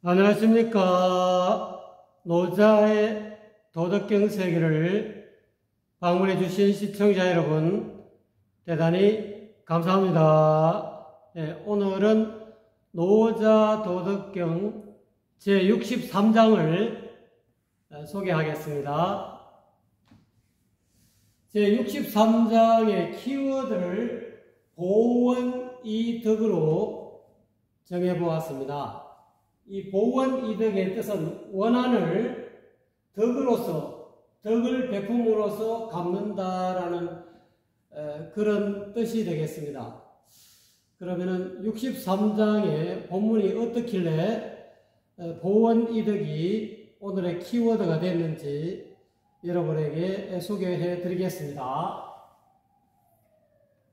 안녕하십니까. 노자의 도덕경 세계를 방문해 주신 시청자 여러분, 대단히 감사합니다. 오늘은 노자 도덕경 제63장을 소개하겠습니다. 제63장의 키워드를 보원이덕으로 정해보았습니다. 이 보원이덕의 뜻은 원한을 덕을 베품으로써 갚는다라는 그런 뜻이 되겠습니다. 그러면은 63장의 본문이 어떻길래 보원이덕이 오늘의 키워드가 됐는지 여러분에게 소개해 드리겠습니다.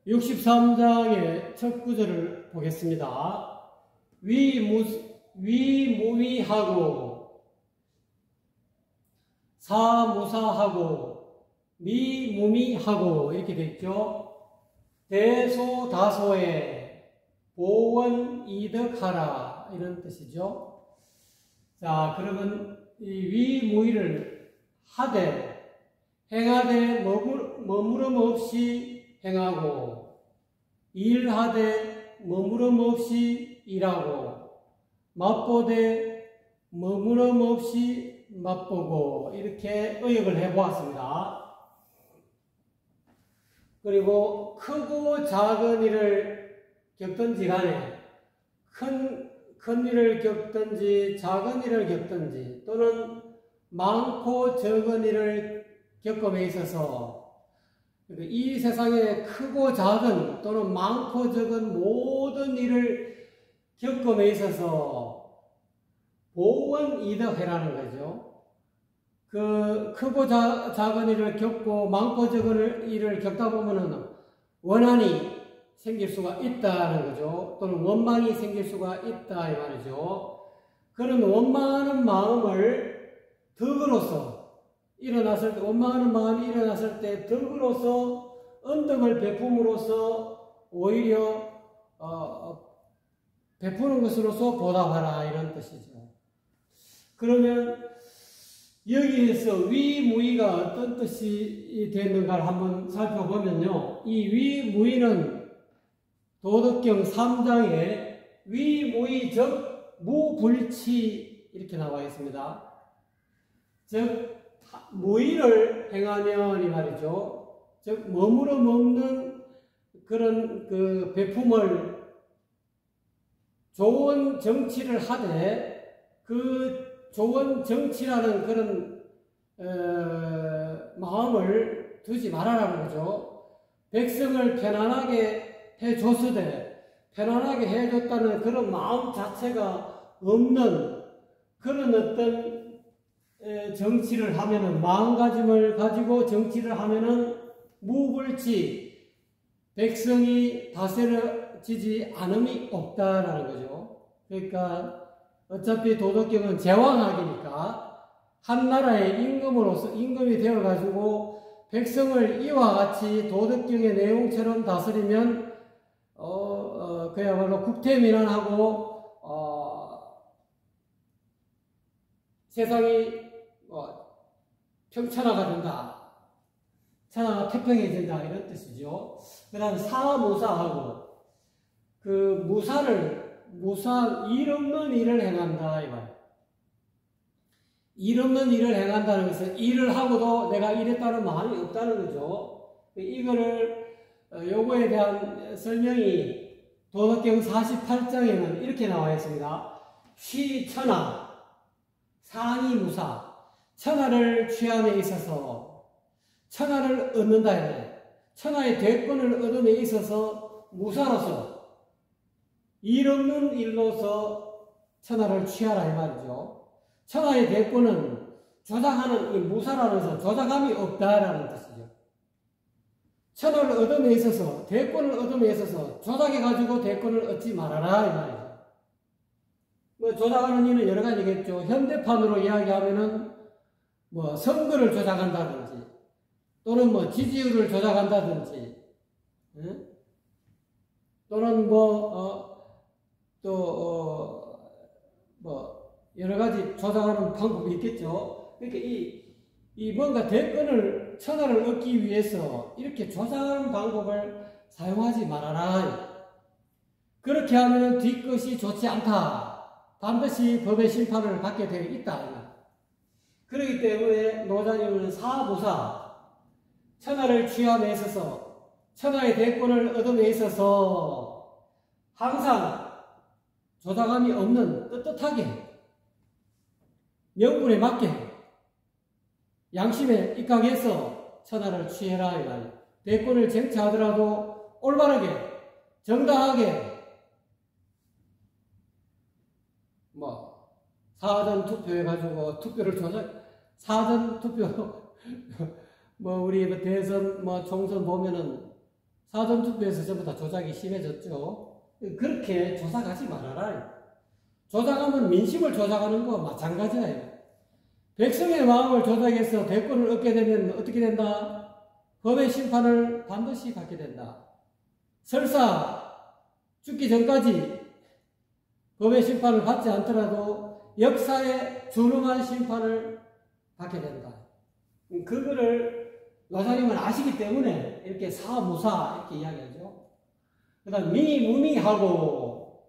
63장의 첫 구절을 보겠습니다. 위무위하고 사무사하고 미무미하고 이렇게 되어 있죠. 대소다소에 보원이덕하라 이런 뜻이죠. 자, 그러면 이 위무위를 하되 행하되 머무름 없이 행하고 일하되 머무름 없이 일하고 맛보되 머무름 없이 맛보고 이렇게 의역을 해보았습니다. 그리고 크고 작은 일을 겪든지 간에 큰 일을 겪든지 작은 일을 겪든지 또는 많고 적은 일을 겪음에 있어서 이 세상에 크고 작은 또는 많고 적은 모든 일을 겪음에 있어서 보원이덕해라는 거죠. 그 크고 작은 일을 겪고 많고 적은 일을 겪다 보면은 원한이 생길 수가 있다는 거죠. 또는 원망이 생길 수가 있다 이 말이죠. 그런 원망하는 마음을 덕으로서 원망하는 마음이 일어났을 때 덕으로서 언덕을 베품으로써 오히려 베푸는 것으로서 보답하라 이런 뜻이죠. 그러면 여기에서 위무위가 어떤 뜻이 되는가를 한번 살펴보면요. 이 위무위는 도덕경 3장에 위무위적 무불치 이렇게 나와 있습니다. 즉 무위를 행하면 이 말이죠. 즉 머무름 없는 그런 그 베품을 좋은 정치를 하되 그 좋은 정치라는 그런 마음을 두지 말아라는 거죠. 백성을 편안하게 해줬으되 편안하게 해줬다는 그런 마음 자체가 없는 그런 어떤 정치를 하면은 마음가짐을 가지고 정치를 하면은 무불치 백성이 다스려지지 않음이 없다라는 거죠. 그러니까 어차피 도덕경은 제왕학이니까 한 나라의 임금이 되어가지고 백성을 이와 같이 도덕경의 내용처럼 다스리면 그야말로 국태민안하고 세상이 평천하가 된다. 천하가 태평해진다 이런 뜻이죠. 그 다음 사무사하고 그 일 없는 일을 행한다 이 말. 일 없는 일을 행한다는 것은 일을 하고도 내가 이랬다는 마음이 없다는 거죠. 요거에 대한 설명이 도덕경 48장에는 이렇게 나와 있습니다. 취천하 상이무사 천하를 취함에 있어서 천하를 얻는다 해. 천하의 대권을 얻음에 있어서 무사로서 일 없는 일로서 천하를 취하라 이 말이죠. 천하의 대권은 조작하는 이 무사라면서 조작함이 없다라는 뜻이죠. 천하를 얻음에 있어서 대권을 얻음에 있어서 조작해가지고 대권을 얻지 말아라 이 말이죠. 뭐 조작하는 일은 여러 가지겠죠. 현대판으로 이야기하면은 뭐 선거를 조작한다든지 또는 뭐 지지율을 조작한다든지 또는 여러 가지 조작하는 방법이 있겠죠. 그러니까 이 뭔가 대권을, 천하를 얻기 위해서 이렇게 조작하는 방법을 사용하지 말아라. 그렇게 하면 뒤끝이 좋지 않다. 반드시 법의 심판을 받게 되어 있다. 그렇기 때문에 노자님은 사무사, 천하를 취함에 있어서, 천하의 대권을 얻음에 있어서 항상 조작함이 없는 떳떳하게 명분에 맞게 양심에 입각해서 천하를 취해라. 이 말이에요. 대권을 쟁취하더라도 올바르게 정당하게 사전 투표해가지고 투표를 사전 투표 우리 대선 총선 보면은 사전 투표에서 전부 다 조작이 심해졌죠. 그렇게 조작하지 말아라. 조작하면 민심을 조작하는 거와 마찬가지예요. 백성의 마음을 조작해서 대권을 얻게 되면 어떻게 된다? 법의 심판을 반드시 받게 된다. 설사 죽기 전까지 법의 심판을 받지 않더라도 역사에 준엄한 심판을 받게 된다. 그거를 노사님은 아시기 때문에 이렇게 사무사 이렇게 이야기하죠. 그 다음 미무미하고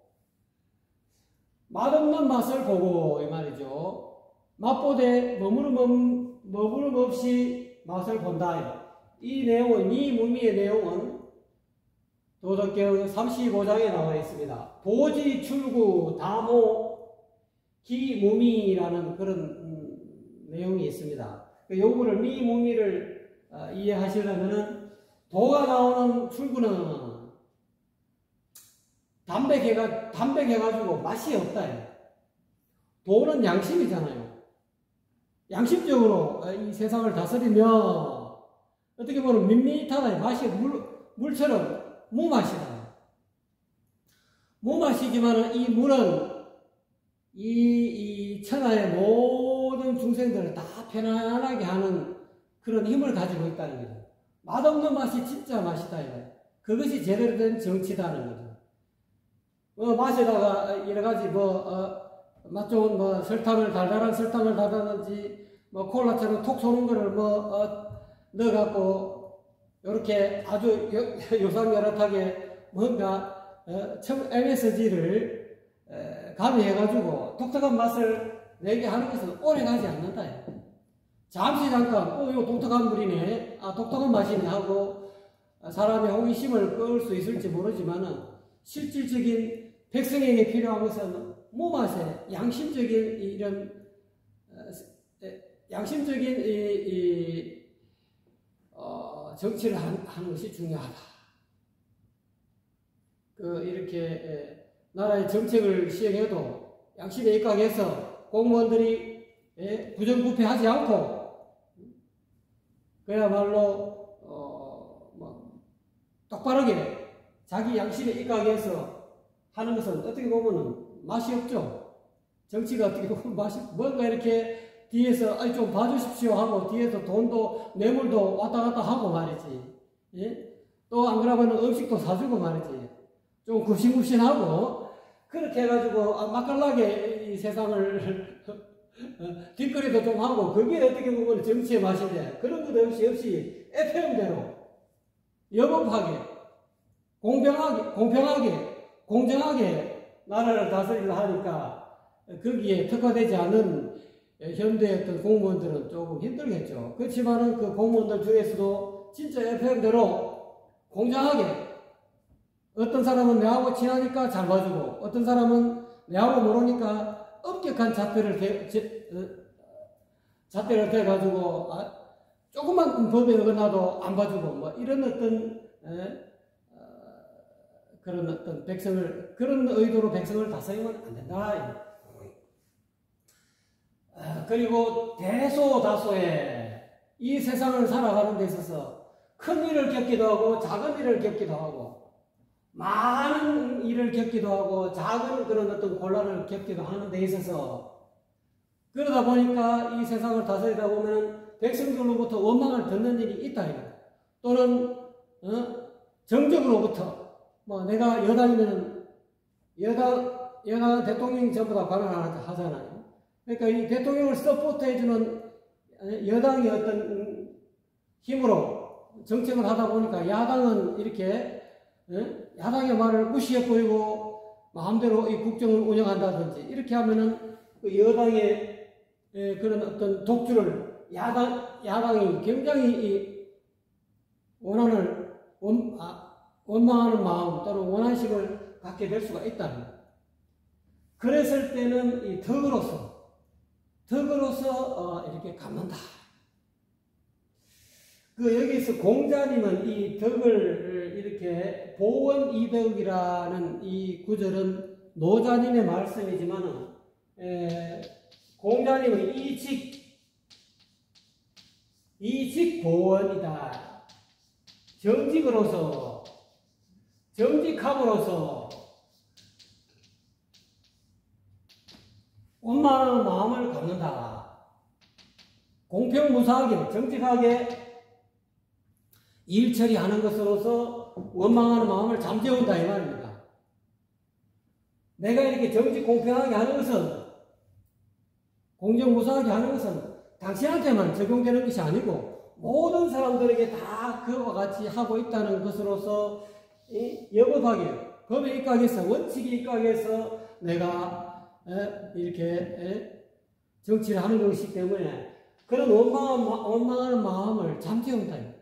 맛없는 맛을 보고 이 말이죠. 맛보되 머무름 없이 맛을 본다. 이 내용은, 미무미의 내용은 도덕경 35장에 나와 있습니다. 보지, 출구, 다모, 기무미라는 그런 내용이 있습니다. 요거를 미무미를 이해하시려면은 도가 나오는 출구는 담백해가지고 맛이 없다. 도는 양심이잖아요. 양심적으로 이 세상을 다스리면 어떻게 보면 밋밋하다. 맛이 물처럼 무맛이다. 무맛이지만 이 물은 이 천하의 모든 중생들을 다 편안하게 하는 그런 힘을 가지고 있다는 거죠. 맛없는 맛이 진짜 맛이다. 그것이 제대로 된 정치다는 거죠. 맛에다가 여러 가지 맛 좋은 달달한 설탕을 달았는지 콜라처럼 톡 쏘는 거를 넣어갖고 이렇게 아주 요상여릇하게 뭔가 MSG를 가미해가지고 독특한 맛을 내게 하는 것은 오래 가지 않는다. 잠시 잠깐 이거 독특한 물이네, 독특한 맛이네 하고 사람의 호기심을 끌 수 있을지 모르지만은 실질적인 백성에게 필요한 것은 무맛의 양심적인 이런 양심적인 정치를 하는 것이 중요하다. 이렇게 나라의 정책을 시행해도 양심에 입각해서 공무원들이 부정부패하지 않고 그야말로 똑바르게 자기 양심에 입각해서 하는 것은 어떻게 보면 맛이 없죠. 정치가 어떻게 보면 맛이 뭔가 이렇게 뒤에서 좀 봐주십시오 하고 뒤에서 돈도 뇌물도 왔다 갔다 하고 말이지. 또 안 그러면 음식도 사주고 말이지. 좀 굽신굽신하고 그렇게 해가지고 맛깔나게 이 세상을 뒷거리도 좀 하고 그게 어떻게 보면 정치의 맛인데 그런 것 없이 FM대로 여법하게 공평하게 공정하게 나라를 다스리려 하니까 거기에 특화되지 않은 현대의 어떤 공무원들은 조금 힘들겠죠. 그렇지만은 그 공무원들 중에서도 진짜 FM대로 공정하게 어떤 사람은 내하고 친하니까 잘 봐주고 어떤 사람은 내하고 모르니까 엄격한 잣대를 대가지고 조금만 법에 어긋나도 안 봐주고 이런 어떤 그런 어떤 그런 의도로 백성을 다스리면 안 된다. 그리고 대소다소에 이 세상을 살아가는 데 있어서 큰 일을 겪기도 하고 작은 일을 겪기도 하고 많은 일을 겪기도 하고 작은 그런 어떤 곤란을 겪기도 하는 데 있어서 그러다 보니까 이 세상을 다스리다 보면 백성들로부터 원망을 듣는 일이 있다. 또는 정적으로부터 내가 여당이면 여당 대통령이 전부 다 관할하잖아요. 그러니까 이 대통령을 서포트해주는 여당의 어떤 힘으로 정책을 하다 보니까 야당은 이렇게 야당의 말을 무시해 보이고 마음대로 이 국정을 운영한다든지 이렇게 하면은 그 여당의 그런 어떤 독주를 야당이 굉장히 원망하는 마음 또는 원한식을 갖게 될 수가 있다는 거예요. 그랬을 때는 이 덕으로서 이렇게 갚는다. 여기서 공자님은 이 덕을 이렇게 보원이덕이라는 이 구절은 노자님의 말씀이지만은 공자님은 이직보원이다. 정직함으로써 원만한 마음을 갖는다. 공평무사하게 정직하게 일 처리하는 것으로서 원망하는 마음을 잠재운다 이 말입니다. 내가 이렇게 정직 공평하게 하는 것은 공정무사하게 하는 것은 당신한테만 적용되는 것이 아니고 모든 사람들에게 다 그와 같이 하고 있다는 것으로서 여법하게 법에 입각해서 원칙에 입각해서 내가 이렇게 정치를 하는 것이기 때문에 그런 원망하는 마음을 잠재운다.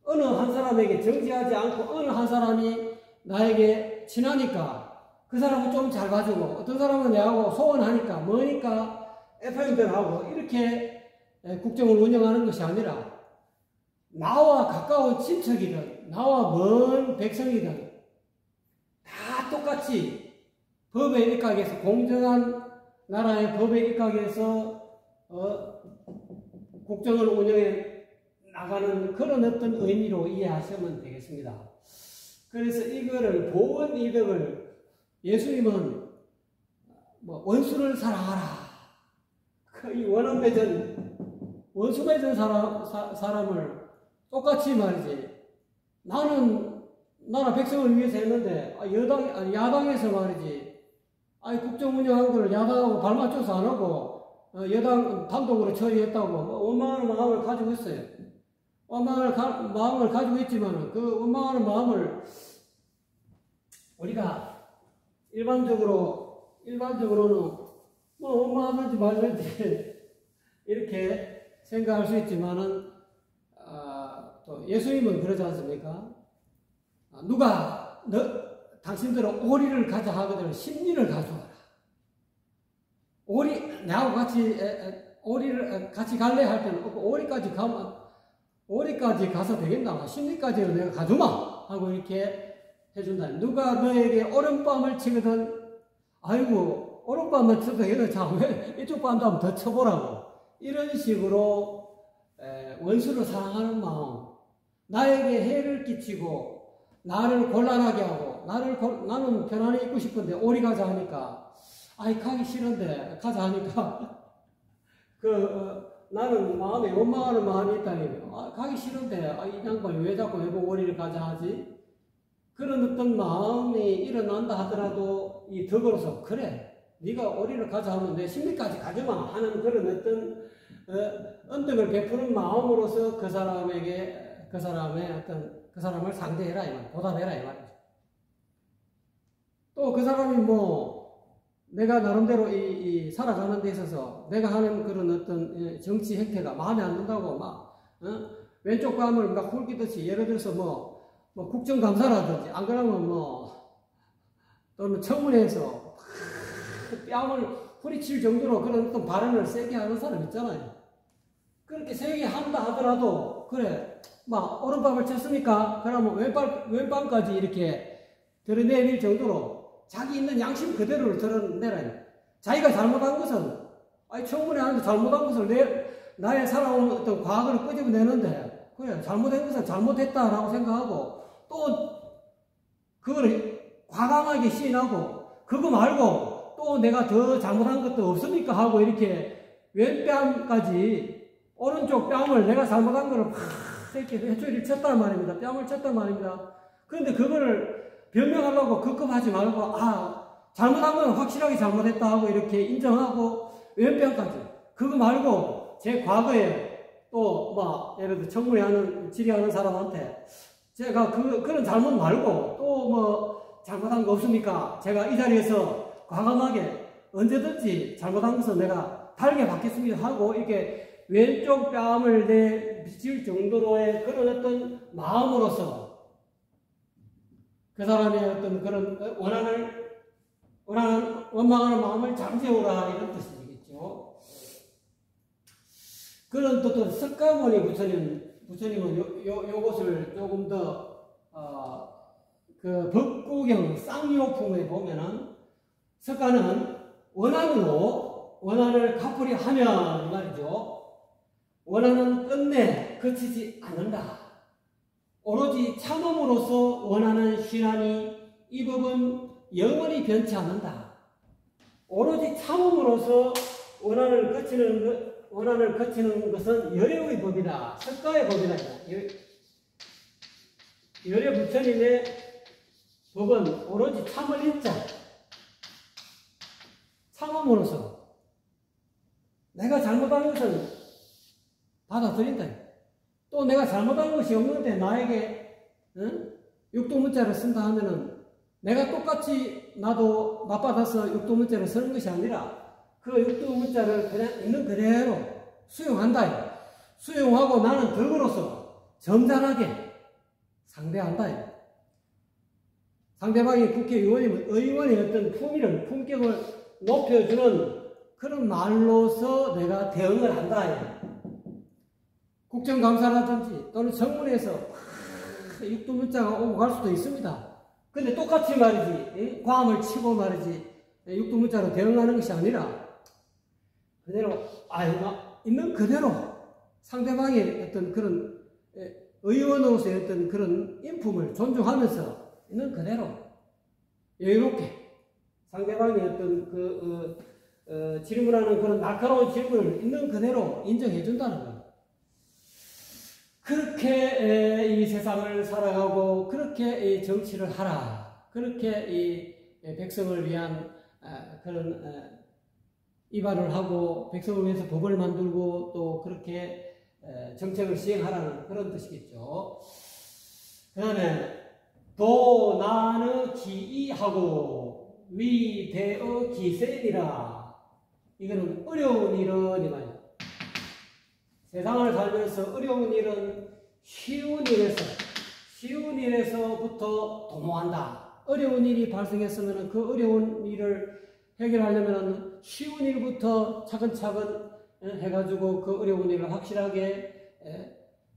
어느 한 사람에게 정지하지 않고 어느 한 사람이 나에게 친하니까 그 사람은 좀 잘 봐주고 어떤 사람은 내하고 소원하니까 뭐니까 FM대로 이렇게 국정을 운영하는 것이 아니라 나와 가까운 친척이든 나와 먼 백성이든 다 똑같이 법에 입각해서 공정한 나라의 법에 입각해서 국정을 운영해 나가는 그런 어떤 의미로 이해하시면 되겠습니다. 그래서 이거를 보원이덕을 예수님은 원수를 사랑하라. 이 원수 맺은 사람을 똑같이 말이지. 나는 나라 백성을 위해서 했는데 야당에서 말이지. 국정 운영한 걸 야당하고 발맞춰서 안 하고 여당 단독으로 처리했다고 원망하는 마음을 가지고 있어요. 원망하는 마음을 가지고 있지만 그 원망하는 마음을 우리가 일반적으로는 원망하든지 말든지 이렇게 생각할 수 있지만은 또 예수님은 그러지 않습니까? 누가 당신들은 오리를 가자 하거든 심리를 가져와라. 나하고 같이 오리를 같이 갈래 할 때는 오리까지 가서 되겠나? 심리까지는 내가 가주마 하고 이렇게 해준다. 누가 너에게 오른밤을 치거든 아이고 오른밤을 쳐도 되겠다. 자, 왜 이쪽 밤도 한번 더 쳐보라고. 이런 식으로 원수를 사랑하는 마음, 나에게 해를 끼치고 나를 곤란하게 하고 나는 편안히 있고 싶은데 오리 가자 하니까 가기 싫은데 가자 하니까 나는 마음에 원망하는 마음이 있다니 가기 싫은데 이 양반이 왜 자꾸 외국 오리를 가자 하지? 그런 어떤 마음이 일어난다 하더라도 이 덕으로서 그래 네가 오리를 가자 하면 내 심리까지 가져마 하는 그런 어떤 언덕을 베푸는 마음으로서 그 사람을 상대해라 이 말, 보답해라 이 말이죠. 또 그 사람이 내가 나름대로 살아가는 데 있어서 내가 하는 그런 어떤 정치 행태가 마음에 안 든다고 왼쪽 뺨을 막 훑기듯이 예를 들어서 국정감사라든지 안 그러면 또는 청문회에서 뺨을 후리칠 정도로 그런 어떤 발언을 세게 하는 사람 있잖아요. 그렇게 세게 한다 하더라도 그래 오른밤을 쳤으니까 그러면 왼밤까지 이렇게 드러내릴 정도로 자기 있는 양심 그대로를 드러내라. 자기가 잘못한 것은 청문회 하는데 잘못한 것을 나의 살아온 어떤 과거를 끄집어내는데 그래 잘못한 것은 잘못했다라고 생각하고 또 그거를 과감하게 시인하고 그거 말고 또 내가 더 잘못한 것도 없습니까 하고 이렇게 왼뺨까지 오른쪽 뺨을 내가 잘못한 거를 막 이렇게 회초리를 쳤단 말입니다. 뺨을 쳤단 말입니다. 그런데 그거를 변명하려고 급급하지 말고 잘못한 건 확실하게 잘못했다 하고 이렇게 인정하고 왼편까지. 그거 말고 제 과거에 또 뭐 예를 들어 청문회하는 질의하는 사람한테 제가 그런 잘못 말고 또 뭐 잘못한 거 없습니까? 제가 이 자리에서 과감하게 언제든지 잘못한 것은 내가 달게 받겠습니다 하고 이렇게 왼쪽 뺨을 내비칠 정도로의 그런 어떤 마음으로서 그 사람의 어떤 그런 원망하는 마음을 잠재우라 이런 뜻이겠죠. 그런 또 석가모니 부처님은 요것을 조금 더 그 법구경 쌍요품에 보면은 석가는 원한을 갚으려 하면 말이죠. 원한은 끝내 그치지 않는다. 오로지 참음으로써 원하는 신하니 이 법은 영원히 변치 않는다. 오로지 참음으로써 원한을 거치는 것은 열애의 법이다. 석가의 법이다. 열애 부처님의 법은 오로지 참을 인자. 참음으로써 내가 잘못한 것은 받아들인다. 또 내가 잘못한 것이 없는데 나에게 육도문자를 쓴다 하면은 내가 똑같이 나도 맞받아서 육도문자를 쓰는 것이 아니라 그 육도문자를 그냥 있는 그대로 수용한다. 수용하고 나는 덕으로서 점잖하게 상대한다. 상대방이 국회의원이면 의원의 어떤 품격을 높여주는 그런 말로서 내가 대응을 한다. 국정감사라든지 또는 청문회에서 육두문자가 오고 갈 수도 있습니다. 근데 똑같이 말이지, 과음을 치고 말이지, 육두문자로 대응하는 것이 아니라 그대로 있는 그대로 상대방의 어떤 그런 의원으로서의 어떤 그런 인품을 존중하면서 있는 그대로 여유롭게 상대방의 어떤 질문하는 그런 날카로운 질문을 있는 그대로 인정해 준다는 거예요. 그렇게 이 세상을 살아가고 그렇게 이 정치를 하라. 그렇게 이 백성을 위한 그런 입안을 하고 백성을 위해서 법을 만들고 또 그렇게 정책을 시행하라는 그런 뜻이겠죠. 그 다음에 도나느 기이하고 위대의 기세니라. 이거는 어려운 일은 이 말이야. 세상을 살면서 어려운 일은 쉬운 일에서부터 도모한다. 어려운 일이 발생했으면 그 어려운 일을 해결하려면 쉬운 일부터 차근차근 해가지고 그 어려운 일을 확실하게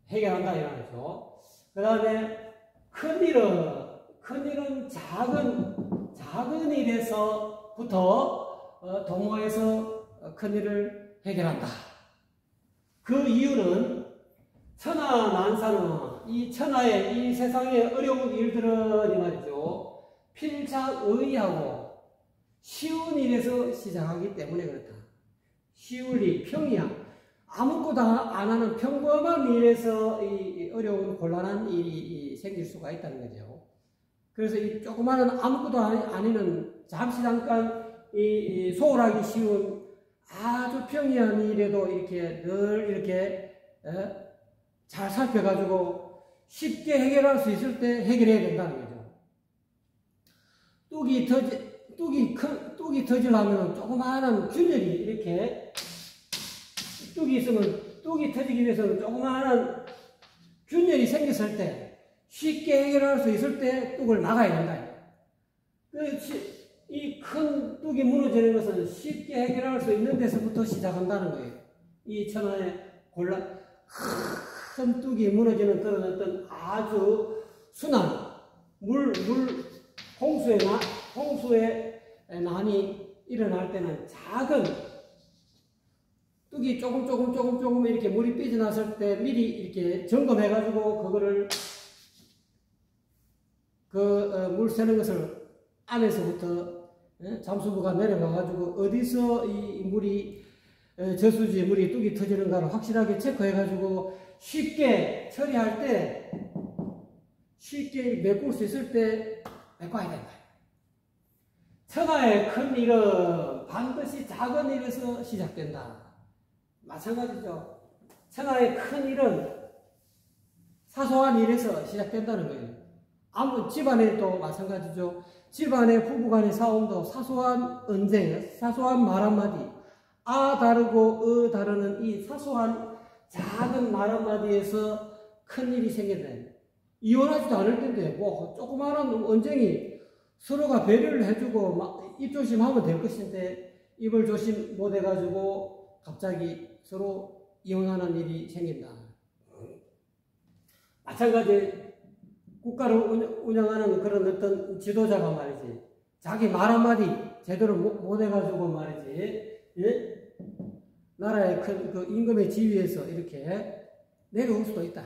해결한다 이 말이죠. 그 다음에 큰 일은 작은 일에서부터 도모해서 큰 일을 해결한다. 그 이유는 천하난사는 이 천하의 이 세상의 어려운 일들은 이 말이죠. 필자의하고 쉬운 일에서 시작하기 때문에 그렇다. 쉬울 일, 평이야. 아무것도 안 하는 평범한 일에서 이 어려운 곤란한 일이 생길 수가 있다는 거죠. 그래서 이 조그마한 아무것도 아니는 잠시 잠깐 이 소홀하기 쉬운 아주 평이한 일에도 이렇게 늘 이렇게 잘 살펴가지고 쉽게 해결할 수 있을 때 해결해야 된다는 거죠. 뚝이 터지려면 조그마한 균열이 이렇게 뚝이 있으면 뚝이 터지기 위해서는 조그마한 균열이 생겼을 때 쉽게 해결할 수 있을 때 뚝을 막아야 된다. 이 큰 뚝이 무너지는 것은 쉽게 해결할 수 있는 데서부터 시작한다는 거예요. 이 천하의 큰 뚝이 무너지는 그런 어떤 아주 순한 홍수의 난이 일어날 때는 작은 뚝이 조금 이렇게 물이 삐져났을 때 미리 이렇게 점검해가지고 그거를 물 새는 것을 안에서부터 잠수부가 내려가가지고 어디서 이 물이 저수지에 물이 뚝이 터지는가를 확실하게 체크해가지고 쉽게 처리할 때 쉽게 메꿀 수 있을 때 메꿔야 된다. 천하의 큰 일은 반드시 작은 일에서 시작된다. 마찬가지죠. 천하의 큰 일은 사소한 일에서 시작된다는 거예요. 아무 집안에도 마찬가지죠. 집안의 부부간의 싸움도 사소한 언쟁, 사소한 말 한마디, 아 다르고 다르는 이 사소한 작은 말 한마디에서 큰 일이 생긴다. 이혼하지도 않을 텐데 뭐 조그마한 언쟁이 서로가 배려를 해주고 막 입 조심하면 될 것인데 입을 조심 못 해가지고 갑자기 서로 이혼하는 일이 생긴다. 마찬가지 국가를 운영하는 그런 어떤 지도자가 말이지 자기 말 한마디 제대로 못 해가지고 말이지 예? 나라의 큰 그 임금의 지위에서 이렇게 내려올 수도 있다.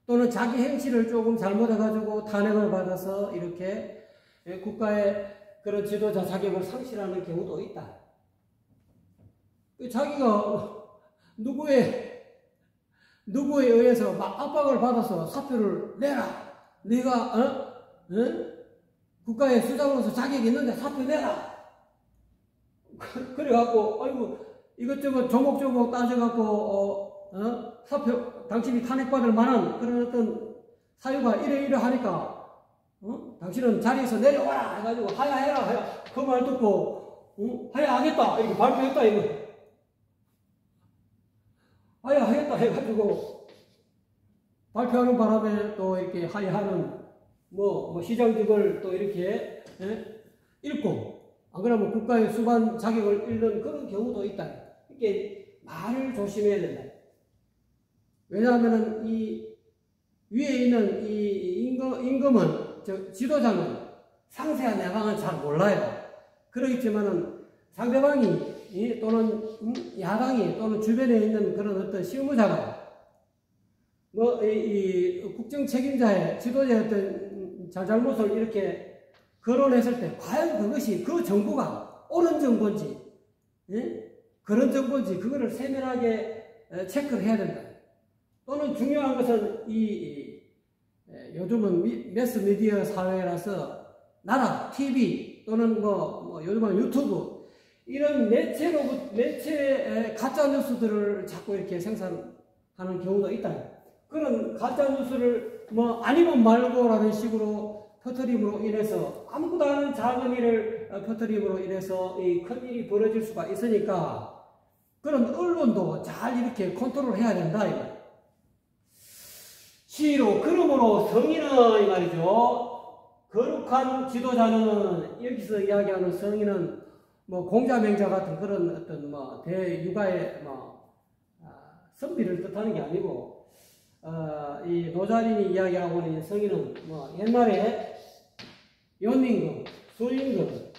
또는 자기 행실을 조금 잘못해가지고 탄핵을 받아서 이렇게 국가의 그런 지도자 자격을 상실하는 경우도 있다. 자기가 누구에 의해서 막 압박을 받아서 사표를 내라. 네가 국가의 수장으로서 자격이 있는데 사표 내라. 그래갖고 아이고 이것저것 조목조목 따져갖고 사표 당신이 탄핵받을 만한 그런 어떤 사유가 이래 하니까 당신은 자리에서 내려와라 해가지고 하야해라 그 말 듣고 하야하겠다 이렇게 발표했다 이거 하야하겠다 해가지고 발표하는 바람에 또 이렇게 하야하는 뭐 시장직을 또 이렇게 잃고 안 그러면 국가의 수반 자격을 잃는 그런 경우도 있다. 이렇게 말을 조심해야 된다. 왜냐하면은 이 위에 있는 이 임금은 지도자는 상세한 내방은 잘 몰라요. 그렇지만은 상대방이 또는 야당이 또는 주변에 있는 그런 어떤 실무자가 뭐 이 국정 책임자의 지도자의 어떤 잘잘못을 이렇게 거론했을 때 과연 그것이 그 정부가 옳은 정부인지 그런 정부인지 그거를 세밀하게 체크를 해야 된다. 또는 중요한 것은 요즘은 매스미디어 사회라서 나라, TV 또는 요즘은 유튜브 이런 매체의 가짜뉴스들을 자꾸 이렇게 생산하는 경우도 있다. 그런 가짜뉴스를 아니면 말고라는 식으로 퍼뜨림으로 인해서 아무것도 않은 작은 일을 퍼뜨림으로 인해서 이 큰 일이 벌어질 수가 있으니까 그런 언론도 잘 이렇게 컨트롤해야 된다. 그러므로 성인은 이 말이죠. 거룩한 지도자는 여기서 이야기하는 성인은 공자맹자 같은 그런 어떤 대육아의 선비를 뜻하는 게 아니고 이 노자린이 이야기하고 있는 성인은 옛날에 연임금, 수임금,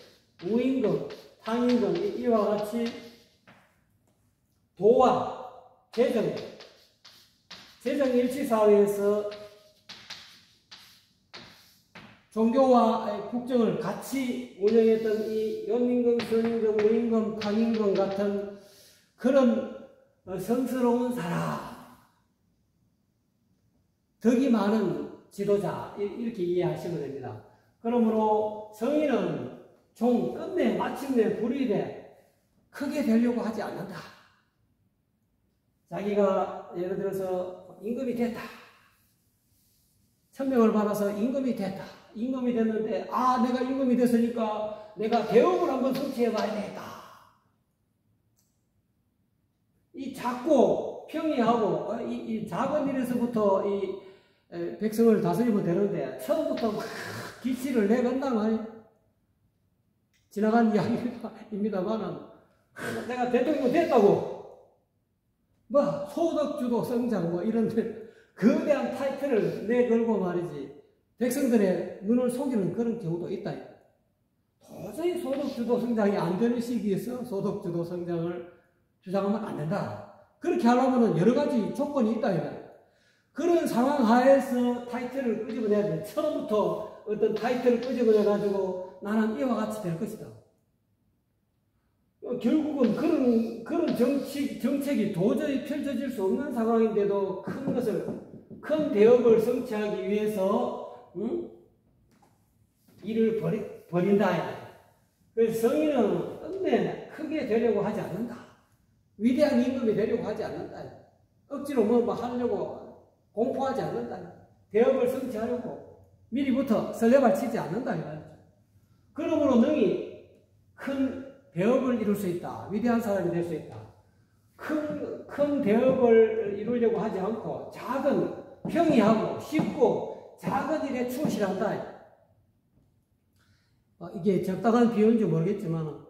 우임금, 탕임금 이와 같이 도와 재정일치사회에서 종교와 국정을 같이 운영했던 이 연임금, 수임금, 우임금, 탕임금 같은 그런 성스러운 사람, 덕이 많은 지도자 이렇게 이해하시면 됩니다. 그러므로 성인은 끝내 마침내 불이돼 크게 되려고 하지 않는다. 자기가 예를 들어서 임금이 됐다. 천명을 받아서 임금이 됐다. 임금이 됐는데 내가 임금이 됐으니까 내가 대업을 한번 성취해 봐야 되겠다. 이 작고 평이하고 이 작은 일에서부터 이 백성을 다스리면 되는데 처음부터 막 기치를 내건다 말이야. 지나간 이야기입니다만은 내가 대통령 됐다고 소득주도 성장 이런 거대한 타이틀을 내걸고 말이지 백성들의 눈을 속이는 그런 경우도 있다. 도저히 소득주도 성장이 안 되는 시기에서 소득주도 성장을 주장하면 안 된다. 그렇게 하려면 여러 가지 조건이 있다. 그런 상황 하에서 타이틀을 끄집어내야 돼. 처음부터 어떤 타이틀을 끄집어내가지고 나는 이와 같이 될 것이다. 결국은 그런 정책이 도저히 펼쳐질 수 없는 상황인데도 큰 대업을 성취하기 위해서 일을 벌인다. 그래서 성인은 끝내 크게 되려고 하지 않는다. 위대한 임금이 되려고 하지 않는다. 억지로 뭐 하려고 공포하지 않는다. 대업을 성취하려고 미리부터 설레발 치지 않는다. 그러므로 능히 큰 대업을 이룰 수 있다. 위대한 사람이 될 수 있다. 큰 대업을 이루려고 하지 않고 작은, 평이하고 쉽고 작은 일에 충실한다. 이게 적당한 비유인지 모르겠지만,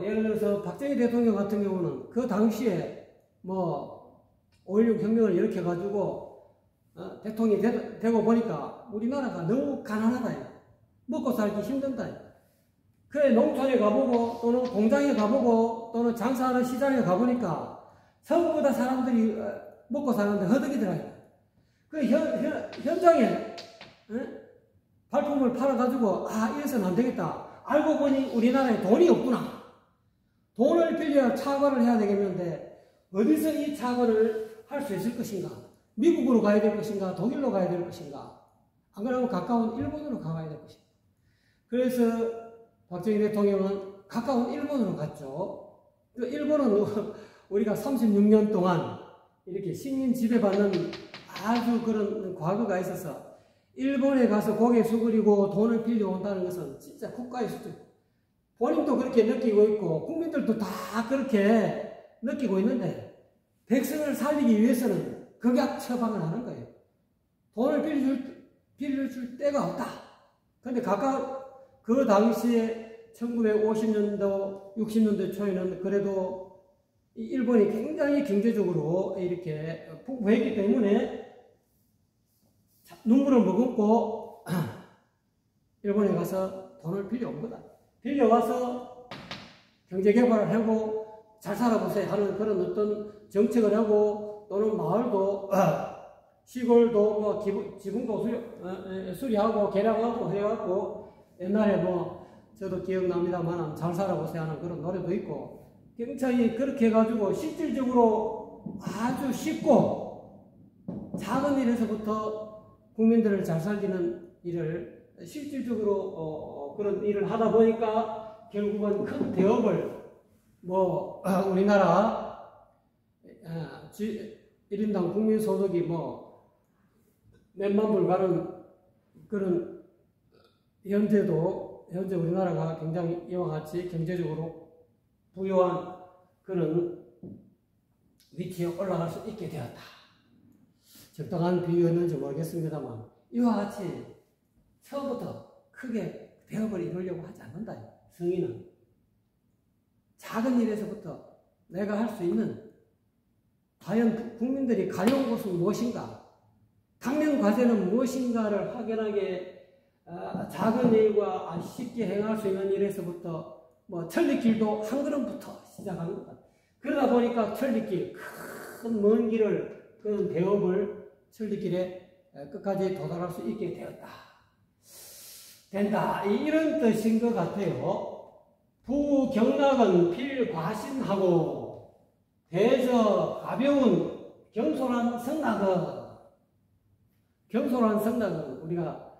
예를 들어서 박정희 대통령 같은 경우는 그 당시에 5.16 혁명을 일으켜가지고, 대통령이 되고 보니까 우리나라가 너무 가난하다. 먹고 살기 힘든다. 그래, 농촌에 가보고, 또는 공장에 가보고, 또는 장사하는 시장에 가보니까, 전부 다 사람들이 먹고 사는데 허덕이더라고요. 그 현장에, 발품을 팔아가지고, 이래서는 안 되겠다. 알고 보니 우리나라에 돈이 없구나. 돈을 빌려 차관을 해야 되겠는데, 어디서 이 차관을 할 수 있을 것인가? 미국으로 가야 될 것인가? 독일로 가야 될 것인가? 안 그러면 가까운 일본으로 가야 될 것인가? 그래서 박정희 대통령은 가까운 일본으로 갔죠. 그 일본은 우리가 36년 동안 이렇게 식민 지배받는 아주 그런 과거가 있어서 일본에 가서 고개 숙이고 돈을 빌려온다는 것은 진짜 국가의 수준. 본인도 그렇게 느끼고 있고 국민들도 다 그렇게 느끼고 있는데 백성을 살리기 위해서는 극약 처방을 하는 거예요. 돈을 빌려줄 데가 없다. 그런데 그 당시에 1950년도, 60년대 초에는 그래도 일본이 굉장히 경제적으로 이렇게 풍부했기 때문에 눈물을 머금고 일본에 가서 돈을 빌려온 거다. 빌려와서 경제개발을 하고 잘 살아보세요 하는 그런 어떤 정책을 하고 또는 마을도 시골도 지붕도 수리하고 개량하고 해갖고 옛날에 저도 기억납니다만 잘 살아보세요 하는 그런 노래도 있고 굉장히 그렇게 해가지고 실질적으로 아주 쉽고 작은 일에서부터 국민들을 잘 살리는 일을 실질적으로 그런 일을 하다 보니까 결국은 큰 대업을 우리나라 1인당 국민소득이 몇만 불 가는 그런 현재 우리나라가 굉장히 이와 같이 경제적으로 부유한 그런 위치에 올라갈 수 있게 되었다. 적당한 비유였는지 모르겠습니다만 이와 같이 처음부터 크게 대업을 이루려고 하지 않는다. 성인은 작은 일에서부터 내가 할 수 있는 과연 국민들이 가려운 것은 무엇인가? 당면 과제는 무엇인가를 확연하게 작은 일과 쉽게 행할 수 있는 일에서부터 천리길도 한 걸음부터 시작하는 거다. 그러다 보니까 천리길, 큰 먼 길을 그런 대업을 천리길에 끝까지 도달할 수 있게 된다. 이런 뜻인 것 같아요. 부경락은 필과신하고 대저 가벼운 겸손한 성낙은 우리가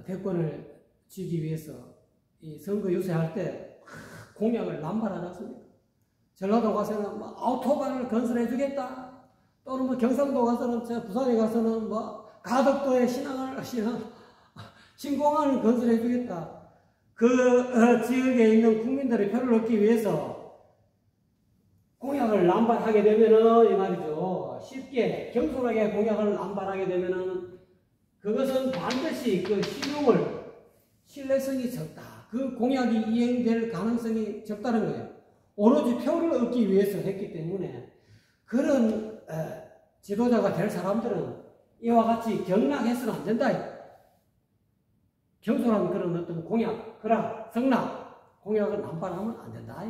대권을 쥐기 위해서 이 선거 유세할 때 공약을 남발하지 않습니까? 전라도 가서는 아우토반을 건설해 주겠다. 또는 경상도 가서는 부산에 가서는 가덕도에 신공항을 건설해 주겠다. 그 지역에 있는 국민들의 표를 얻기 위해서 공약을 남발하게 되면은 이 말이죠. 쉽게 겸손하게 공약을 남발하게 되면은 그것은 반드시 그 신뢰성이 적다. 그 공약이 이행될 가능성이 적다는 거예요. 오로지 표를 얻기 위해서 했기 때문에 그런 지도자가 될 사람들은 이와 같이 경락해서는 안 된다. 겸손한 그런 어떤 공약, 성낙, 공약을 남발하면 안 된다.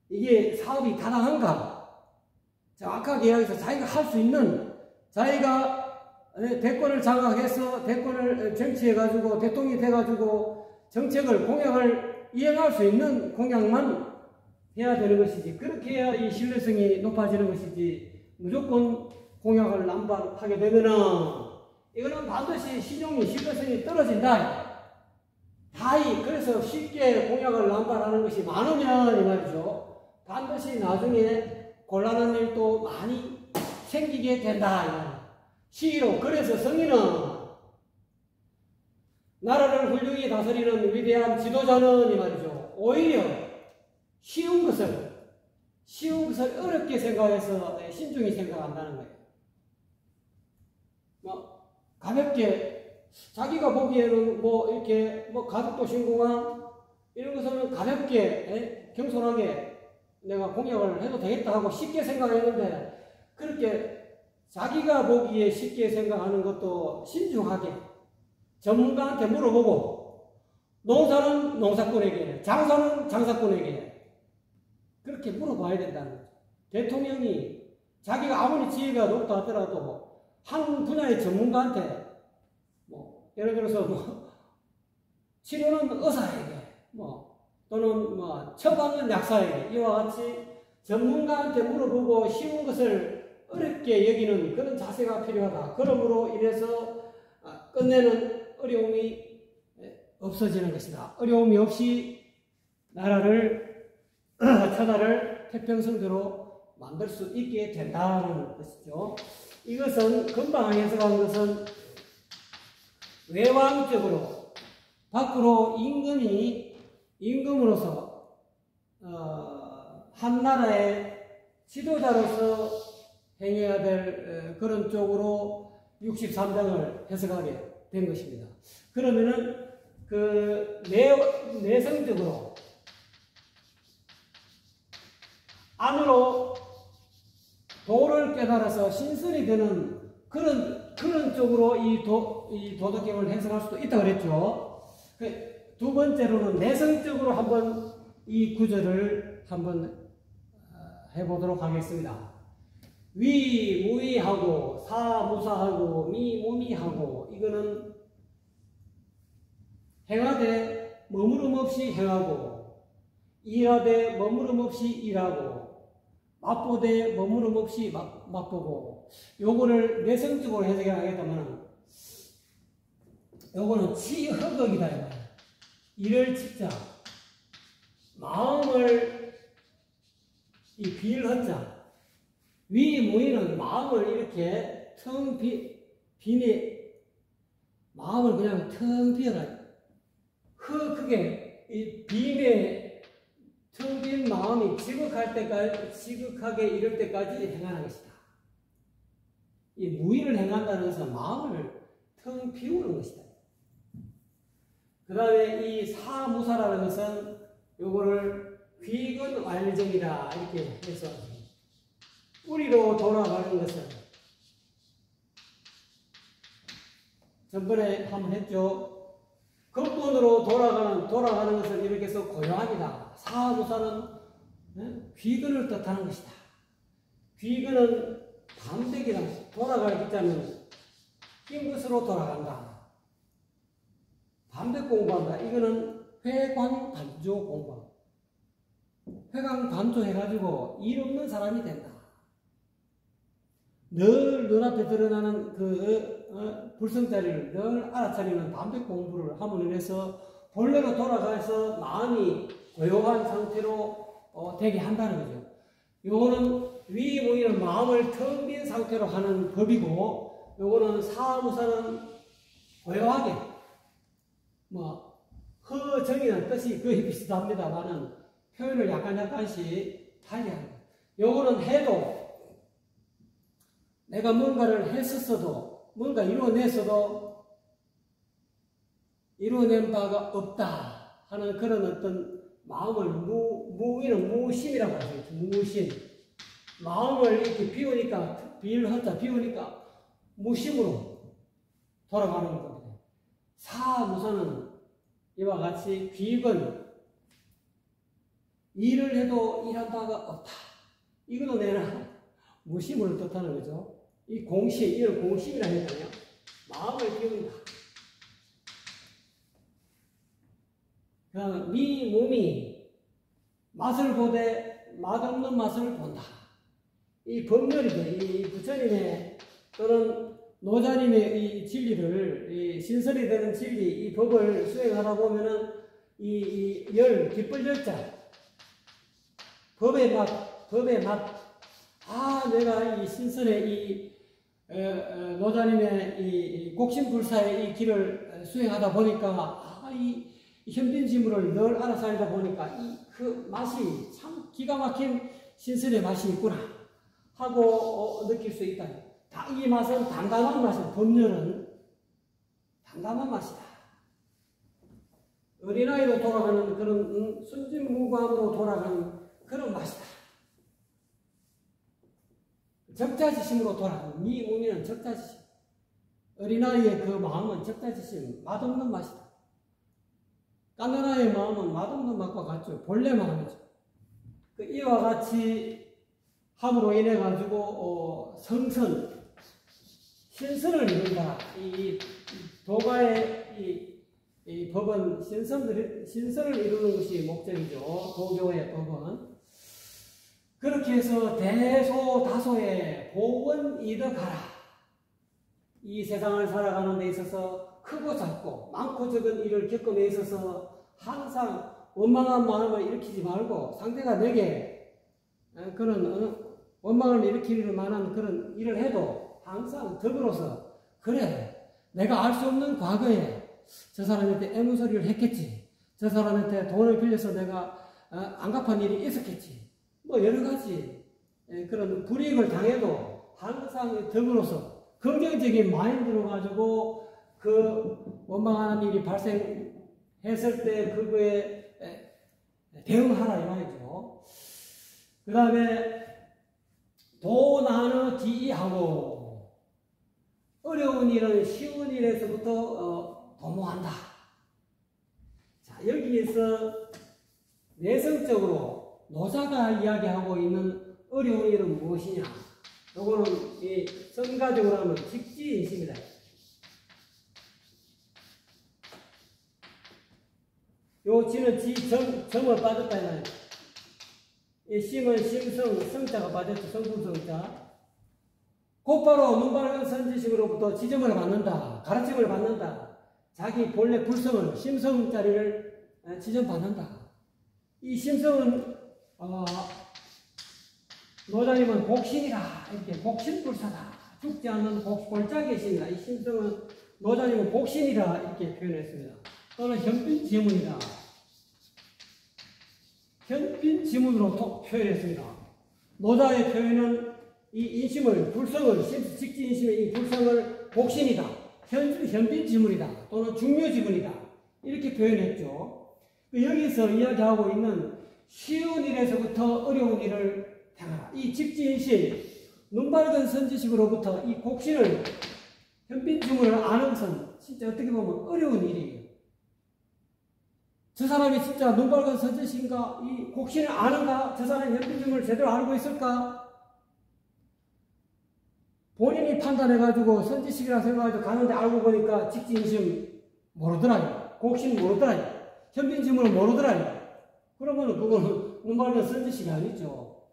이게 사업이 타당한가? 정확하게 이야기해서 자기가 할 수 있는, 자기가 대권을 장악해서 대권을 정치해가지고 대통령이 돼가지고 정책을, 공약을 이행할 수 있는 공약만 해야 되는 것이지, 그렇게 해야 이 신뢰성이 높아지는 것이지, 무조건 공약을 남발하게 되면은 이거는 반드시 신용이, 신뢰성이 떨어진다. 그래서 쉽게 공약을 남발하는 것이 많으면 이 말이죠. 반드시 나중에 곤란한 일도 많이 생기게 된다 이 말이에요. 시로 그래서 성인은 나라를 훌륭히 다스리는 위대한 지도자는 이 말이죠. 오히려 쉬운 것을 어렵게 생각해서 신중히 생각한다는 거예요. 가볍게 자기가 보기에는 이렇게 가족도 신공한 이런 것은 가볍게 경솔하게 내가 공약을 해도 되겠다 하고 쉽게 생각했는데 그렇게 자기가 보기에 쉽게 생각하는 것도 신중하게 전문가한테 물어보고 농사는 농사꾼에게 장사는 장사꾼에게 그렇게 물어봐야 된다는 거죠. 대통령이 자기가 아무리 지혜가 높다 하더라도 한 분야의 전문가한테 예를 들어서 치료는 의사에게 또는 처방은 약사에게 이와 같이 전문가한테 물어보고 쉬운 것을 어렵게 여기는 그런 자세가 필요하다. 그러므로 인해서 끝내는 어려움이 없어지는 것이다. 어려움이 없이 천하를 태평성대로 만들 수 있게 된다는 것이죠. 이것은 금방 해석한 것은 외왕적으로 밖으로 임금으로서 한 나라의 지도자로서 행해야 될 그런 쪽으로 63장을 해석하게 된 것입니다. 그러면은 내성적으로 안으로 도를 깨달아서 신선이 되는 그런 쪽으로 이 도덕경을 해석할 수도 있다고 그랬죠. 두 번째로는 내성적으로 한번 이 구절을 한번 해보도록 하겠습니다. 위, 무위하고, 사, 무사하고, 미, 무미하고, 이거는 행하되 머무름 없이 행하고, 일하되 머무름 없이 일하고, 맛보되 머무름 없이 맛보고, 요거를 내성적으로 해석하겠다면, 요거는 치허덕이다. 일을 짓자. 마음을 빌허자. 위무이는 마음을 이렇게 마음을 그냥 텅 비어라. 크게 이 빈에 텅 빈 마음이 지극하게 이럴 때까지 행하는 것이다. 이 무의를 행한다는 것은 마음을 텅 비우는 것이다. 그 다음에 이 사무사라는 것은 요거를 귀근왈정이라 이렇게 해서 뿌리로 돌아가는 것은 전번에 한번 했죠. 근본으로 돌아가는 것은 이렇게 해서 고요합니다. 사무사는 귀근을 뜻하는 것이다. 귀근은 담백이란 돌아갈 기자는 낀 것으로 돌아간다. 담백 공부한다. 이거는 회광반조 공부. 회광반조 해가지고 일 없는 사람이 된다. 늘 눈앞에 드러나는 불성자리를 늘 알아차리는 담백 공부를 함으로 인해서 본래로 돌아가서 마음이 고요한 상태로 되게 한다는 거죠. 요거는 위무이는 마음을 텅 빈 상태로 하는 법이고, 요거는 사무사는 고요하게 허정이라는 뜻이 거의 비슷합니다만은 표현을 약간씩 달리하는 거예요. 요거는 해도 내가 뭔가를 했었어도 뭔가 이루어냈어도 이루어낸 바가 없다 하는 그런 어떤 마음을 무의는 무심이라고 하죠. 무심. 마음을 이렇게 비우니까 비우니까 무심으로 돌아가는 겁니다. 사무사는 이와 같이 귀건 일을 해도 일한 바가 없다. 이것도 내가 무심을 뜻하는 거죠. 이 공심, 이걸 공심이라 했잖아요. 마음을 비운다. 그 다음에 몸이 맛을 보되 맛없는 맛을 본다. 이 법렬이죠. 이 부처님의 또는 노자님의 이 진리를, 이 신설이 되는 진리, 이 법을 수행하다 보면은 깃불 열자, 법의 맛, 내가 이 신선의 노자님의 이 곡신불사의 이 길을 수행하다 보니까, 이 현빈지물을 늘 알아살다 보니까, 그 맛이 참 기가 막힌 신선의 맛이 있구나 하고 느낄 수 있다. 이 맛은 담담한 맛이다. 법률은 담담한 맛이다. 어린아이로 돌아가는 그런 순진무구함으로 돌아가는 그런 맛이다. 적자지심으로 돌아가는 미우미는 적자지심. 어린아이의 그 마음은 적자지심, 맛없는 맛이다. 까나나의 마음은 맛없는 맛과 같죠. 본래 마음이죠. 이와 같이 함으로 인해 가지고 신선을 이룬다. 이 도가의 이 법은 신선을 이루는 것이 목적이죠. 도교의 법은. 그렇게 해서 대소다소의 보원이득하라. 이 세상을 살아가는 데 있어서 크고 작고 많고 적은 일을 겪음에 있어서 항상 원망한 마음을 일으키지 말고 상대가 내게 그런 원망을 일으킬 만한 그런 일을 해도 항상 덕으로서, 그래, 내가 알 수 없는 과거에 저 사람한테 애무소리를 했겠지, 저 사람한테 돈을 빌려서 내가 안 갚은 일이 있었겠지, 뭐 여러 가지 그런 불이익을 당해도 항상 덕으로서 긍정적인 마인드로 가지고 그 원망하는 일이 발생했을 때 그거에 대응하라 이 말이죠. 그 다음에 도나누 지하고, 어려운 일은 쉬운 일에서부터 도모한다. 자, 여기에서 내성적으로 노자가 이야기하고 있는 어려운 일은 무엇이냐? 요거는 성가적으로 하면 직지인심이다. 요 지는 정을 빠졌다. 이 심은 심성, 성자가 빠졌죠. 성품성자. 곧바로 눈바른 선지식으로부터 지점을 받는다. 가르침을 받는다. 자기 본래 불성을, 심성자리를 지점받는다. 이 심성은 노자님은 복신이라, 이렇게 복신불사다. 죽지 않는 골짜기의 신이다. 이 심성은 노자님은 복신이라 이렇게 표현했습니다. 또는 현빈지문이다. 현빈지문으로 표현했습니다. 노자의 표현은 이 인심을, 불성을, 직지인심의 이 불성을 복신이다. 현빈지문이다. 또는 중묘지문이다. 이렇게 표현했죠. 여기서 이야기하고 있는 쉬운 일에서부터 어려운 일을 행하라. 이 직지인심, 눈밝은 선지식으로부터 이 곡신을, 현빈지문을 아는 선, 진짜 어떻게 보면 어려운 일이에요. 저 사람이 진짜 눈밝은 선지식인가? 이 곡신을 아는가? 저 사람이 현빈지문을 제대로 알고 있을까? 본인이 판단해가지고 선지식이라 생각해가지고 가는데 알고 보니까 직지인심 모르더라요. 곡신 모르더라요. 현빈지문을 모르더라요. 그러면 그거는 눈밝은 선지식이 아니죠.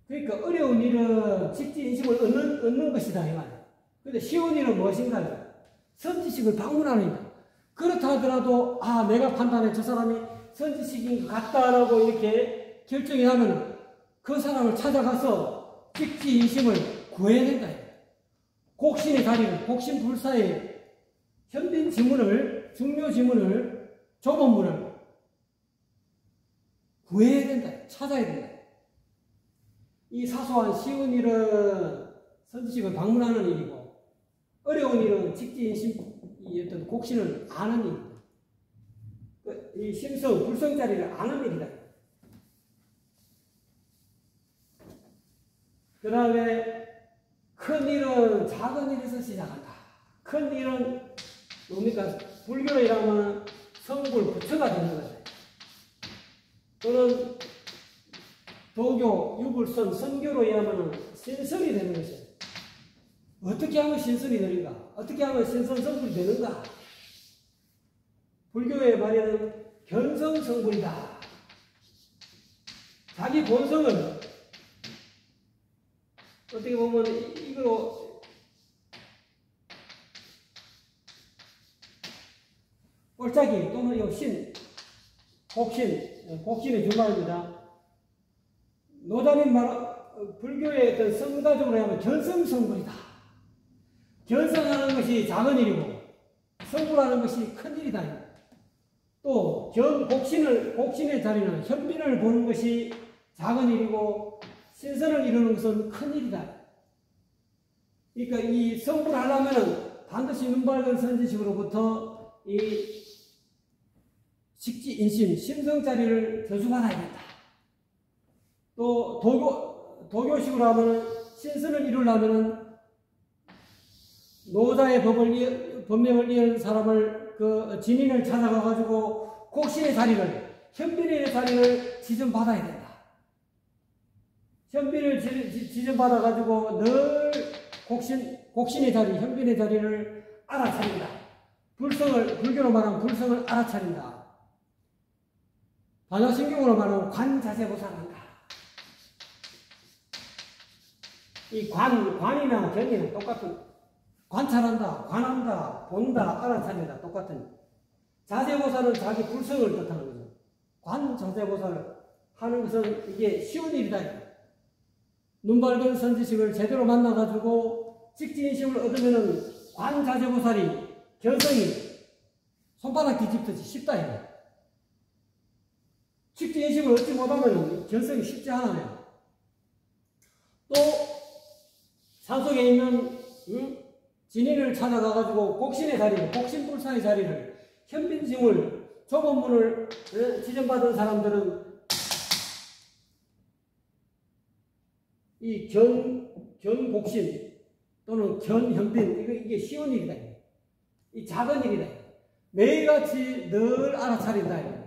그러니까 어려운 일은 직지인심을 얻는 것이다 이 말이에요. 근데 쉬운 일은 무엇인가요? 선지식을 방문하는 것. 그렇다 하더라도 내가 판단해 저 사람이 선지식인 것 같다라고 이렇게 결정이 하면 그 사람을 찾아가서 직지인심을 구해야 된다. 곡신의 다리를, 곡신불사의 현빈지문을, 중묘지문을, 조본문을 구해야 된다. 찾아야 된다. 이 사소한 쉬운 일은 선지식을 방문하는 일이고, 어려운 일은 직지인심, 이 어떤 곡신을 아는 일이다. 이 심성, 불성자리를 아는 일이다. 그 다음에 큰 일은 작은 일에서 시작한다. 큰 일은 뭡니까? 불교로 일하면 성불, 부처가 되는 거죠. 또는 도교, 유불선, 선교로 일하면 신선이 되는 것이에요. 어떻게 하면 신선이 되는가? 어떻게 하면 신선성불이 되는가? 불교의 말에는 견성성불이다. 자기 본성을 어떻게 보면 이거로 골짜기 또는 요 신, 곡신의 주말입니다. 노자님 불교의 어떤 성가적으로 하면 견성성불이다. 견성하는 것이 작은 일이고 성불하는 것이 큰 일이다. 또 곡신의 자리는 현빈을 보는 것이 작은 일이고 신선을 이루는 것은 큰 일이다. 그러니까 이 성불하려면은 반드시 눈밝은 선지식으로부터 이 식지인심, 심성자리를 저주받아야 된다. 또 도교식으로 하면은 신선을 이루려면은 노자의 법명을 이은 사람을 그 진인을 찾아가가지고 곡신의 자리를, 현빈의 자리를 지정받아야 된다. 현빈을 지정받아가지고 늘 곡신의 자리, 현빈의 자리를 알아차린다. 불교로 말하면 불성을 알아차린다. 반야신경으로 말하면 관자재보살한다. 이 관이나 경이는 똑같은, 관찰한다, 관한다, 본다, 알아차린다, 똑같은. 자재보살은 자기 불성을 뜻하는 거죠. 관자재보살을 하는 것은 이게 쉬운 일이다. 눈 밝은 선지식을 제대로 만나가지고 직지인심을 얻으면은 관자재보살이 견성이 손바닥 뒤집듯이 쉽다. 이거. 직지인심을 얻지 못하면 견성이 쉽지 않아요. 또 산속에 있는 진인을 찾아가가지고 곡신의 자리를, 곡신불사의 자리를, 현빈심을, 좁은 문을 지정받은 사람들은 이 견곡신 또는 견현빈, 이게 쉬운 일이다. 이 작은 일이다. 매일같이 늘 알아차린다.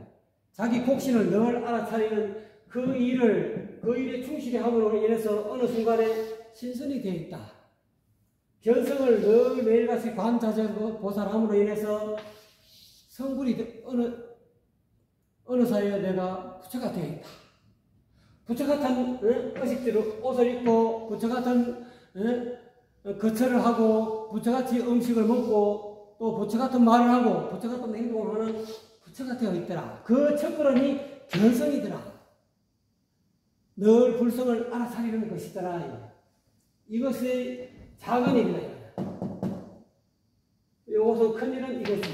자기 곡신을 늘 알아차리는 그 일에 충실히 함으로 인해서 어느 순간에 신선이 되어 있다. 견성을 늘 매일같이 관자재보살함으로 인해서 성불이 어느 사이에 내가 부처가 되어 있다. 부처 같은 옷을 입고 부처 같은 거처를 하고 부처같이 음식을 먹고 또 부처 같은 말을 하고 부처 같은 행동을 하는 부처가 되어 있더라. 그 첫걸음이 견성이더라. 늘 불성을 알아차리는 것이더라. 이것이 작은 일이다. 이것은 큰 일은 이것이다.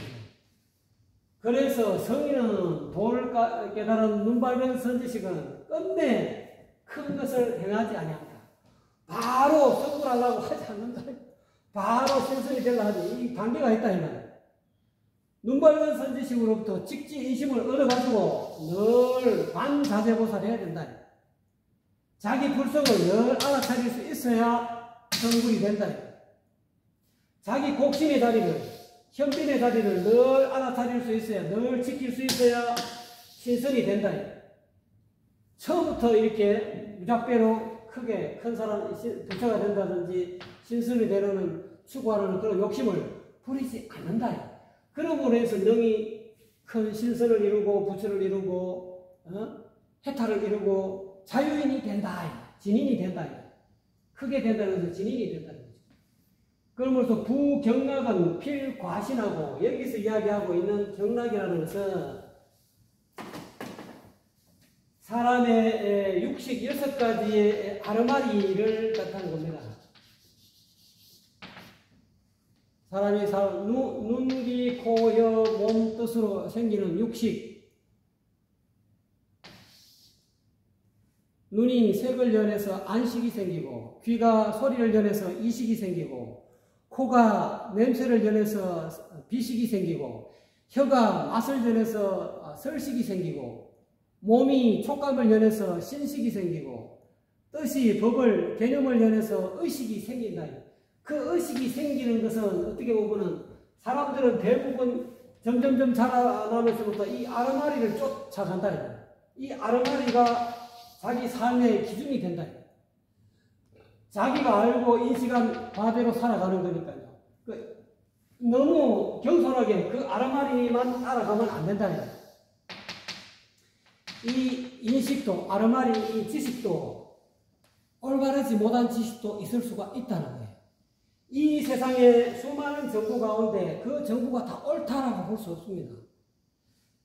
그래서 성인은 도를 깨달은 눈밝은 선지식은 끝내 큰 것을 행하지 아니한다. 바로 성불하려고 하지 않는다. 바로 신선이 되려 하지. 이 관계가 있다. 이 말이야. 눈밝은 선지식으로부터 직지인심을 얻어가지고 늘 관자재보살 해야 된다. 자기 불성을 늘 알아차릴 수 있어야 성불이 된다. 자기 곡신의 자리를, 현빈의 자리를 늘 알아차릴 수 있어야, 늘 지킬 수 있어야 신선이 된다. 처음부터 이렇게 무작배로 크게 큰 사람, 부처가 된다든지 신선이 되려는 추구하는 그런 욕심을 부리지 않는다. 그러므로 해서 능히 큰 신선을 이루고 부처를 이루고 해탈을 이루고 자유인이 된다. 진인이 된다. 크게 된다는 것은 진인이 된다는 거죠. 그러면서 부경락은 필과신하고 여기서 이야기하고 있는 경락이라는 것은 사람의 육식 6가지의 아르마리를 뜻하는 겁니다. 사람이 눈, 귀, 코, 혀, 몸 뜻으로 생기는 육식. 눈이 색을 연해서 안식이 생기고, 귀가 소리를 연해서 이식이 생기고, 코가 냄새를 연해서 비식이 생기고, 혀가 맛을 연해서 설식이 생기고, 몸이 촉감을 연해서 신식이 생기고, 뜻이 법을, 개념을 연해서 의식이 생긴다. 그 의식이 생기는 것은 어떻게 보면은 사람들은 대부분 점점점 자라나면서부터 이 아르마리를 쫓아간다. 이 아르마리가 자기 삶의 기준이 된다. 자기가 알고 인식한 바대로 살아가는 거니까요. 너무 겸손하게 그 아르마리만 따라가면 안 된다. 이 인식도, 아르마리, 이 지식도 올바르지 못한 지식도 있을 수가 있다는 거예요. 이 세상에 수많은 정보 가운데 그 정보가 다 옳다라고 볼 수 없습니다.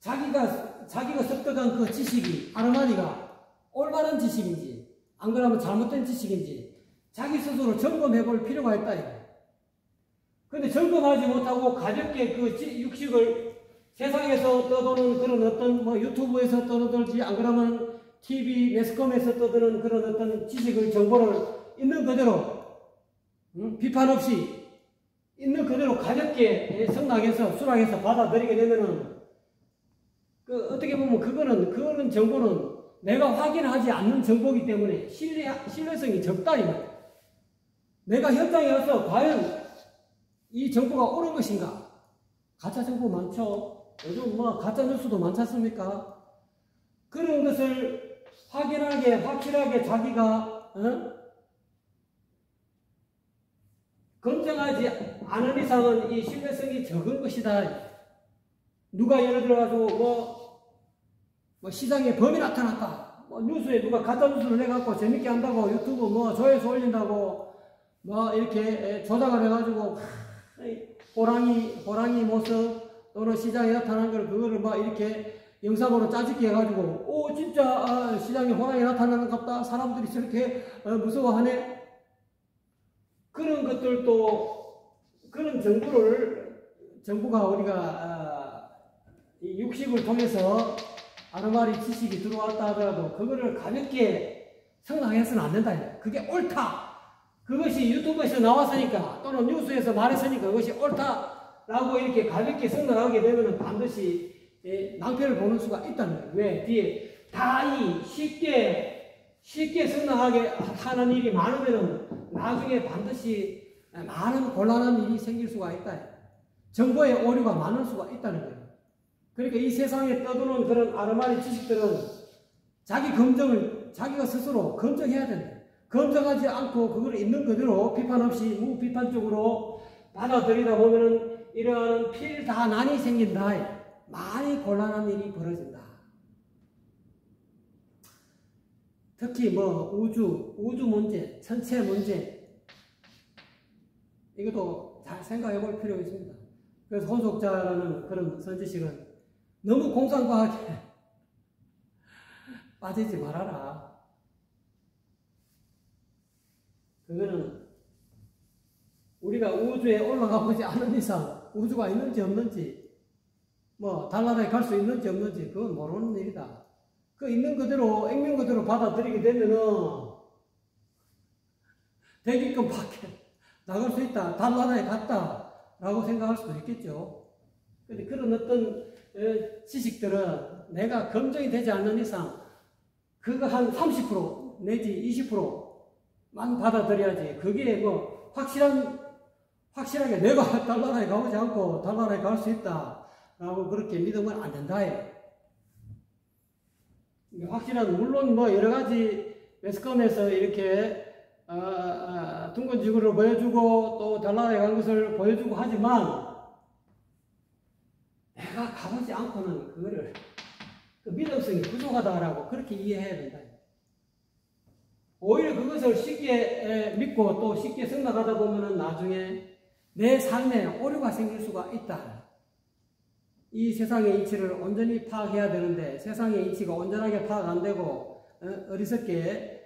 자기가 습득한 그 지식이, 아르마니가 올바른 지식인지, 안 그러면 잘못된 지식인지, 자기 스스로 점검해 볼 필요가 있다, 이거. 근데 점검하지 못하고 가볍게 그 육식을 세상에서 떠도는 그런 어떤 뭐 유튜브에서 떠들지, 안 그러면 TV, 매스컴에서 떠드는 그런 어떤 지식을, 정보를 있는 그대로, 비판 없이 있는 그대로 가볍게 승낙해서, 수락해서 받아들이게 되면은, 어떻게 보면 그거는 정보는 내가 확인하지 않는 정보이기 때문에 신뢰성이 적다, 이 말이야. 내가 현장에 와서 과연 이 정보가 옳은 것인가? 가짜 정보 많죠? 요즘 뭐 가짜 뉴스도 많지 않습니까? 그런 것을 확실하게 자기가, 검증하지 않은 이상은 이 신뢰성이 적은 것이다. 누가 예를 들어가지고 뭐 시장에 범이 나타났다. 뭐 뉴스에 누가 가짜 뉴스를 내갖고 재밌게 한다고 유튜브 뭐 조회수 올린다고 뭐 이렇게 조작을 해가지고 호랑이 모습 또는 시장에 나타난 걸 그거를 막 이렇게 영상으로 짜집기 해가지고 진짜 시장에 호랑이 나타나는갑다. 사람들이 저렇게 무서워하네. 그런 것들도 그런 정부가 우리가 이 육식을 통해서 아르마리 지식이 들어왔다 하더라도 그거를 가볍게 생각해서는 안 된다. 그게 옳다. 그것이 유튜브에서 나왔으니까 또는 뉴스에서 말했으니까 그것이 옳다라고 이렇게 가볍게 생각하게 되면 반드시 낭패를 보는 수가 있다는 거예요. 왜? 뒤에 다 쉽게 생각하게 하는 일이 많으면 나중에 반드시 많은 곤란한 일이 생길 수가 있다. 정보의 오류가 많을 수가 있다는 거예요. 그러니까 이 세상에 떠도는 그런 아르마니 지식들은 자기가 스스로 검증해야 된다. 검증하지 않고 그걸 있는 그대로 비판 없이 무비판적으로 받아들이다 보면은 이러한 필 다 난이 생긴다. 많이 곤란한 일이 벌어진다. 특히 뭐 우주 문제, 천체 문제 이것도 잘 생각해 볼 필요가 있습니다. 그래서 혼속자라는 그런 선지식은 너무 공상과학에 빠지지 말아라. 그거는 우리가 우주에 올라가 보지 않은 이상 우주가 있는지 없는지 뭐 달나라에 갈 수 있는지 없는지 그건 모르는 일이다. 그 있는 그대로 액면 그대로 받아들이게 되면은 대기권 밖에 나갈 수 있다. 달나라에 갔다 라고 생각할 수도 있겠죠. 근데 그런 어떤 지식들은 내가 검증이 되지 않는 이상 그거 한 30% 내지 20%만 받아들여야지. 그게 뭐 확실하게 내가 달나라에 가보지 않고 달나라에 갈 수 있다 라고 그렇게 믿으면 안 된다. 확실한, 물론 뭐 여러 가지 매스컴에서 이렇게 둥근 지구를 보여주고 또 달나라에 간 것을 보여주고 하지만 내가 가보지 않고는 그거를 믿음성이 부족하다라고 그렇게 이해해야 된다. 오히려 그것을 쉽게 믿고 또 쉽게 생각하다 보면은 나중에 내 삶에 오류가 생길 수가 있다. 이 세상의 이치를 온전히 파악해야 되는데 세상의 이치가 온전하게 파악 안 되고 어리석게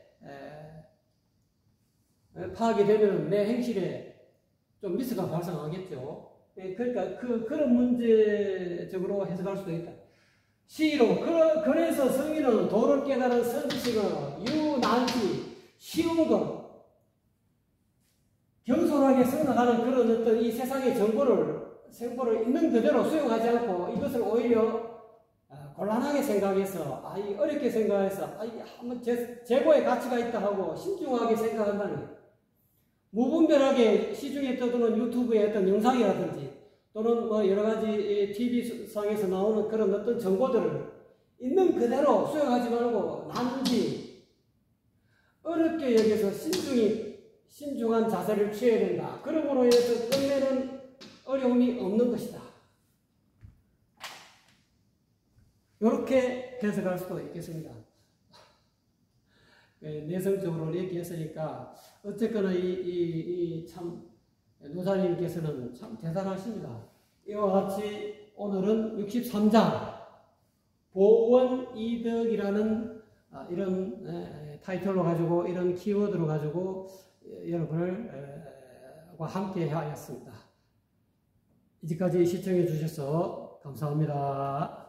파악이 되면 내 행실에 좀 미스가 발생하겠죠. 그러니까 그런 문제적으로 해석할 수도 있다. 시로 그래서 성인은 도를 깨달은 선지식은 유난히 쉬운 것, 경솔하게 생각하는 그런 어떤 이 세상의 정보를 있는 그대로 수용하지 않고 이것을 오히려 곤란하게 생각해서 어렵게 생각해서 한번 재고의 가치가 있다 하고 신중하게 생각한다는 거예요. 무분별하게 시중에 떠도는 유튜브의 어떤 영상이라든지 또는 뭐 여러 가지 TV상에서 나오는 그런 어떤 정보들을 있는 그대로 수용하지 말고 난지 어렵게 여기서 신중한 자세를 취해야 된다. 그러므로 해서 끝내는 어려움이 없는 것이다. 이렇게 해석할 수도 있겠습니다. 내성적으로 얘기했으니까 어쨌거나 참 노사님께서는 참 대단하십니다. 이와 같이 오늘은 63장 보원이득이라는 이런 타이틀로 가지고 이런 키워드로 가지고 여러분을 함께 하였습니다. 이제까지 시청해 주셔서 감사합니다.